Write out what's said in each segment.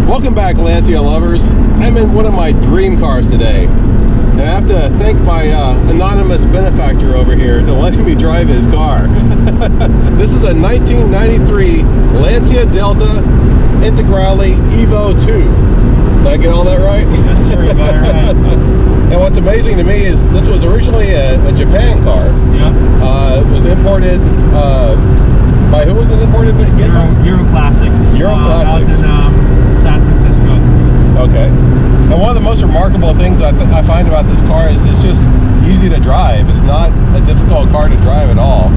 Welcome back, Lancia lovers. I'm in one of my dream cars today, and I have to thank my anonymous benefactor over here to letting me drive his car. This is a 1993 Lancia Delta Integrale Evo 2. Did I get all that right? Yes, sir, you got it right. And what's amazing to me is this was originally a Japan car. Yeah. It was imported by who was it imported by? Euro Classics. Euro Classics. Out in San Francisco. Okay. And one of the most remarkable things I find about this car is it's just easy to drive. It's not a difficult car to drive at all.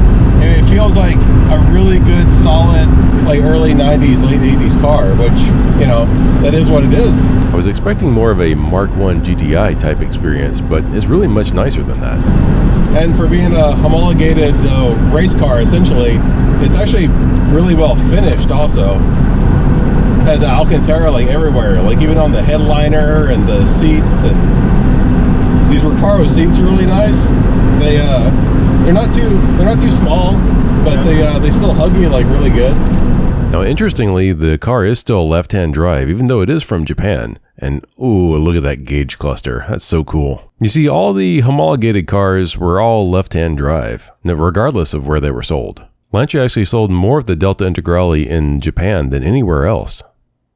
And it feels like a really good, solid, like early 90s, late 80s car, which, you know, that is what it is. I was expecting more of a Mark I GTI type experience, but it's really much nicer than that. And for being a homologated race car, essentially, it's actually really well finished also. Has Alcantara like everywhere, like even on the headliner and the seats, and these Recaro seats are really nice. They're not too small, but they still hug you like really good. Now, interestingly, the car is still left-hand drive, even though it is from Japan. And ooh, look at that gauge cluster. That's so cool. You see, all the homologated cars were all left-hand drive, regardless of where they were sold. Lancia actually sold more of the Delta Integrale in Japan than anywhere else.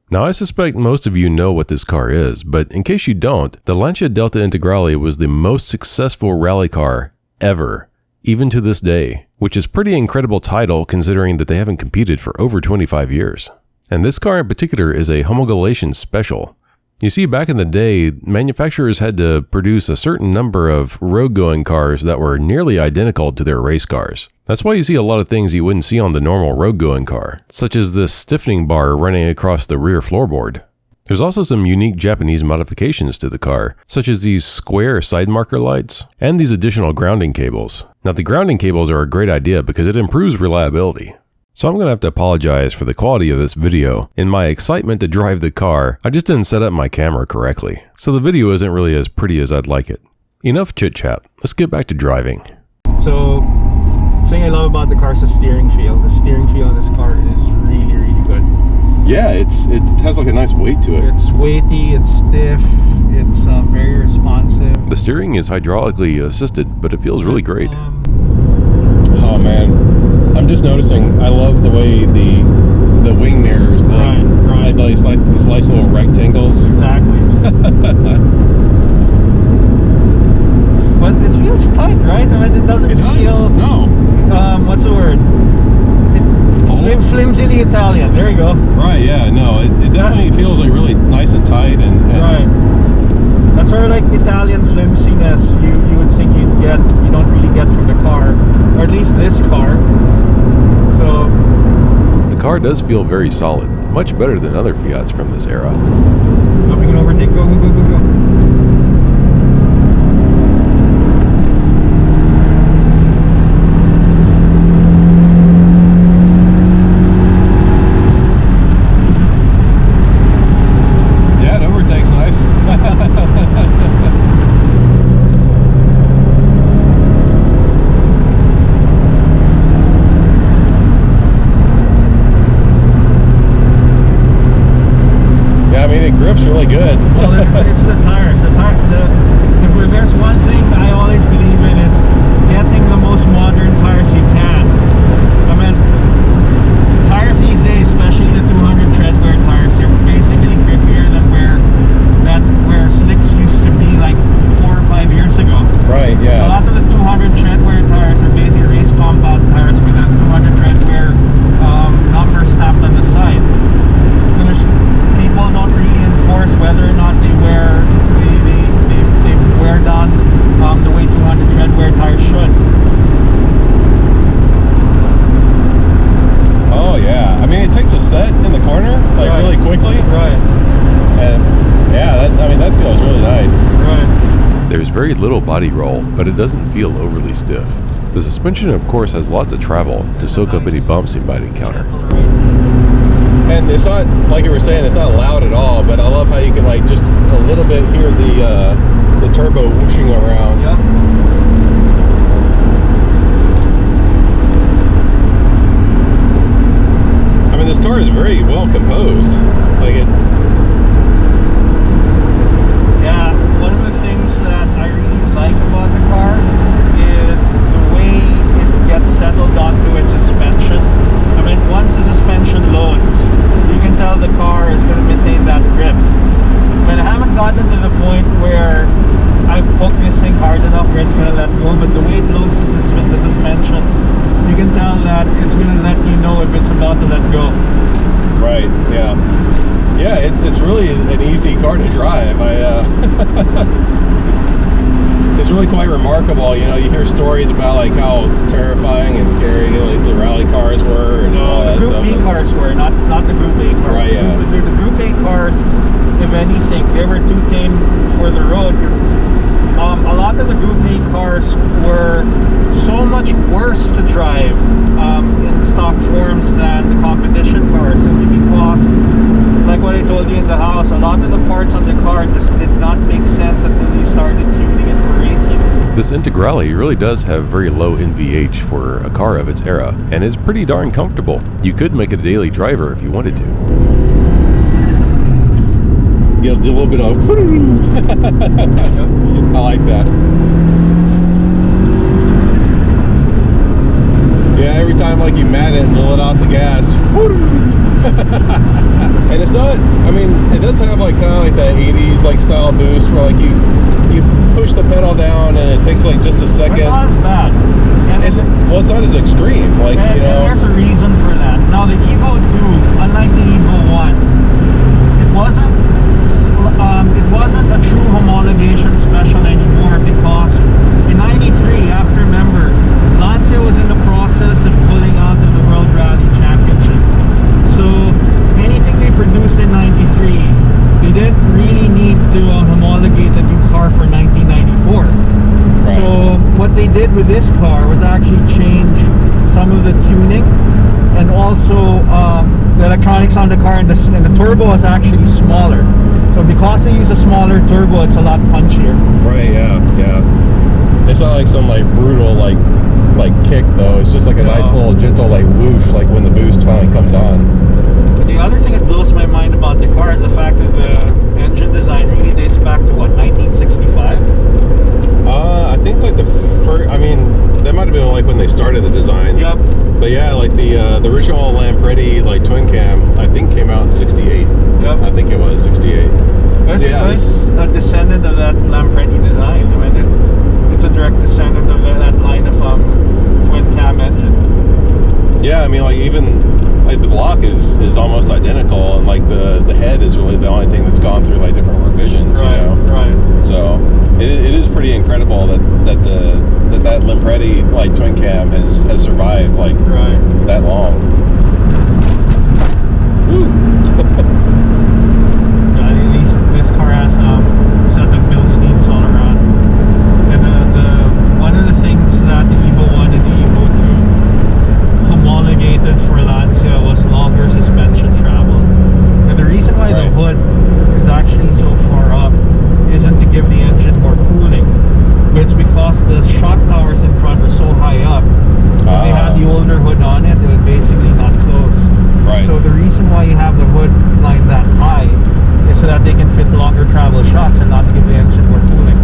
Now, I suspect most of you know what this car is, but in case you don't, the Lancia Delta Integrale was the most successful rally car ever, even to this day, which is a pretty incredible title considering that they haven't competed for over 25 years. And this car in particular is a homologation special. You see, back in the day, manufacturers had to produce a certain number of road-going cars that were nearly identical to their race cars. That's why you see a lot of things you wouldn't see on the normal road-going car, such as this stiffening bar running across the rear floorboard. There's also some unique Japanese modifications to the car, such as these square side marker lights, and these additional grounding cables. Now, the grounding cables are a great idea because it improves reliability. So I'm going to have to apologize for the quality of this video. In my excitement to drive the car, I just didn't set up my camera correctly, so the video isn't really as pretty as I'd like it. Enough chit-chat, let's get back to driving. So, the thing I love about the car is the steering feel. The steering feel in this car is really, really good. Yeah, it has like a nice weight to it. It's weighty, it's stiff, it's very responsive. The steering is hydraulically assisted, but it feels really great. Oh man. I'm just noticing, I love the way the wing mirrors look. Right. Like these nice little rectangles. Exactly. But it feels tight, right? I mean, it doesn't feel... No. What's the word? Flimsily Italian. There you go. Right, yeah, no. It definitely feels like really nice and tight and right. That's sort of like Italian flimsiness you would think you don't really get from the car. Or at least this car. So the car does feel very solid, much better than other Fiats from this era. Hopping and overtake, go. Yeah, it overtakes nice. It grips really good. Well, it's the tires. If there's one thing I always believe in is getting the most modern tires you can. I mean, tires these days, especially the 200 tread wear tires, are basically grippier than where slicks used to be like 4 or 5 years ago. Right, yeah. A lot of the 200 tread wear tires are basically race compound tires with a 200 tread wear number stamped on the side. People don't really enforce whether or not they wear down the way 200 tread wear tires should. Oh yeah, I mean it takes a set in the corner like really quickly. Right. And yeah, that feels really nice. Right. There's very little body roll, but it doesn't feel overly stiff. The suspension, of course, has lots of travel to soak up any bumps you might encounter. And it's not, like you were saying, it's not loud at all, but I love how you can like just a little bit hear the turbo whooshing around. Yep. I mean, this car is very well composed. Like gotten to the point where I've hooked this thing hard enough where it's gonna let go, but the way it looks is the suspension. You can tell that it's gonna let you know if it's about to let go. Right. Yeah. Yeah. It's really an easy car to drive. It's really quite remarkable. You know, you hear stories about like how terrifying and scary like the rally cars were and all that Group stuff. B cars were not the Group A cars. Right. Yeah. The Group A cars, if anything, they were too tame for the road because a lot of the Group A cars were so much worse to drive in stock forms than the competition cars, simply because, like what I told you in the house, a lot of the parts on the car just did not make sense until you started tuning it for racing. This Integrale really does have very low NVH for a car of its era, and is pretty darn comfortable. You could make it a daily driver if you wanted to. You do a little bit of I like that. Yeah, every time like you mat it and let off the gas. And it's not, I mean, it does have like kind of like that 80s like style boost where like you push the pedal down and it takes like just a second. It's not as bad. And it's not as extreme. Like, and, you know. And there's a reason for that. Now the Evo 2, unlike the Evo 1, it wasn't a true homologation special anymore because in '93, you have to remember, Lancia was in the process of pulling out of the World Rally Championship. So anything they produced in '93, they didn't really need to homologate a new car for 1994. Right. So what they did with this car was actually change some of the tuning, and also the electronics on the car, and the turbo is actually smaller. So because they use a smaller turbo, it's a lot punchier. Right. Yeah. Yeah. It's not like some like brutal like kick though. It's just like a nice little gentle like whoosh like when the boost finally comes on. The other thing that blows my mind about the car is the fact that the engine design really dates back to what, 1965? I think like the first. I mean, that might have been like when they started the design. Yep. But yeah, like the original Lampredi like twin cam, I think came out in '68. Yep. I think it was '68. That's a descendant of that Lampredi design. I mean, it's a direct descendant of that line of twin cam engine. Yeah, I mean, like even like the block is almost identical, and like the head is really the only thing that's gone through like different revisions. Right. You know? Right. So it is pretty incredible that Lampredi like twin cam has survived like that long. Woo. At least this car has set of Bilsteins all around. And one of the things that the Evo 1 and the Evo 2 homologated for Lancia was longer suspension travel. And the reason why the hood is actually so far up isn't to give the engine more cooling, but it's because the shock towers in front are so high up. When they had the older hood on it, it would basically not close. Right. So the reason why you have the hood line that high is so that they can fit longer travel shocks and not to give the engine more cooling.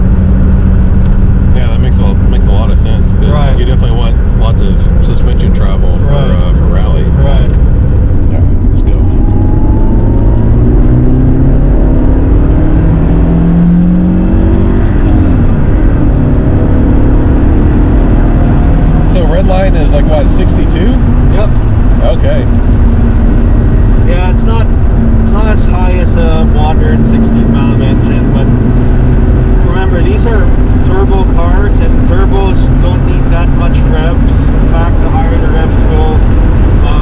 Yeah, that makes a lot of sense because you definitely want lots of suspension travel for rally. Right. All right, let's go. So red line is like what, 62? Yep. Okay. Yeah, it's not as high as a modern 16-valve engine, but remember, these are turbo cars, and turbos don't need that much revs. In fact, the higher the revs go,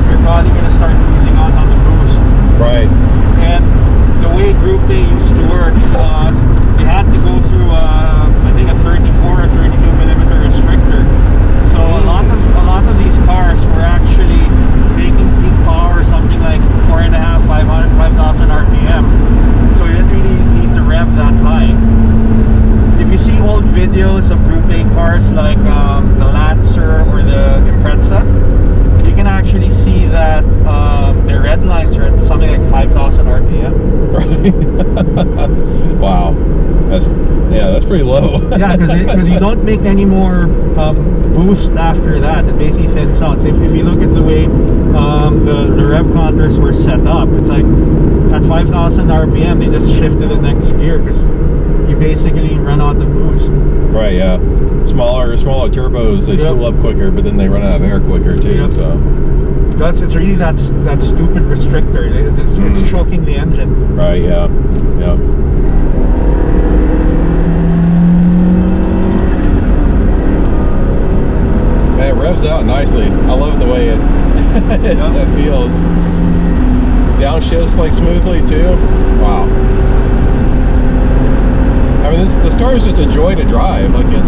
you're probably going to start losing on the boost. Right. And the way Group A used to work was you had to go through I think a 34 or 32 millimeter restrictor. So a lot of these cars were actually making peak power something like 4.5, 5,000 RPM. So you didn't really need to rev that high. If you see old videos of Group A cars like the Lancer or the Impreza, you can actually see that their red lines are at something like 5,000 RPM. Right. Wow. That's Yeah, that's pretty low. Yeah, because you don't make any more boost after that. It basically thins out. So if you look at the way the rev contours were set up, it's like at 5,000 RPM, they just shift to the next gear because you basically run out of boost. Right, yeah. Smaller turbos, they spool up quicker, but then they run out of air quicker too. Yep. So It's really that stupid restrictor. It's choking the engine. right, yeah, yeah. Man, it revs out nicely. I love the way it it feels. Downshifts like smoothly too. Wow. I mean, this car is just a joy to drive. Like it.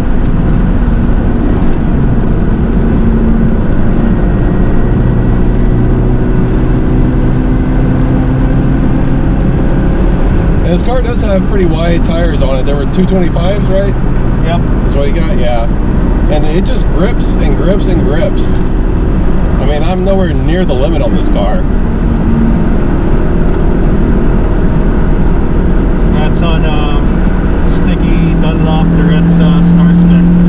And this car does have pretty wide tires on it. There were 225s, right? Yep. That's what you got, yeah. And it just grips and grips and grips. I mean, I'm nowhere near the limit on this car. That's on Sticky Dunlop Lorenza Star Specs.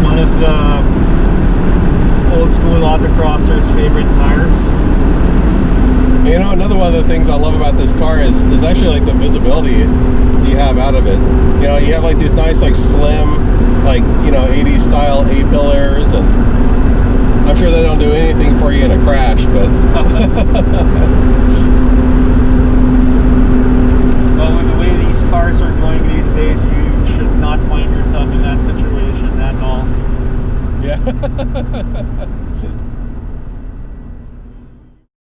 One of the old school autocrossers' favorite tires. You know, another one of the things I love about this car is actually like the visibility you have out of it. You know, you have like these nice like slim, like, you know, 80s style A-pillars, and I'm sure they don't do anything for you in a crash, but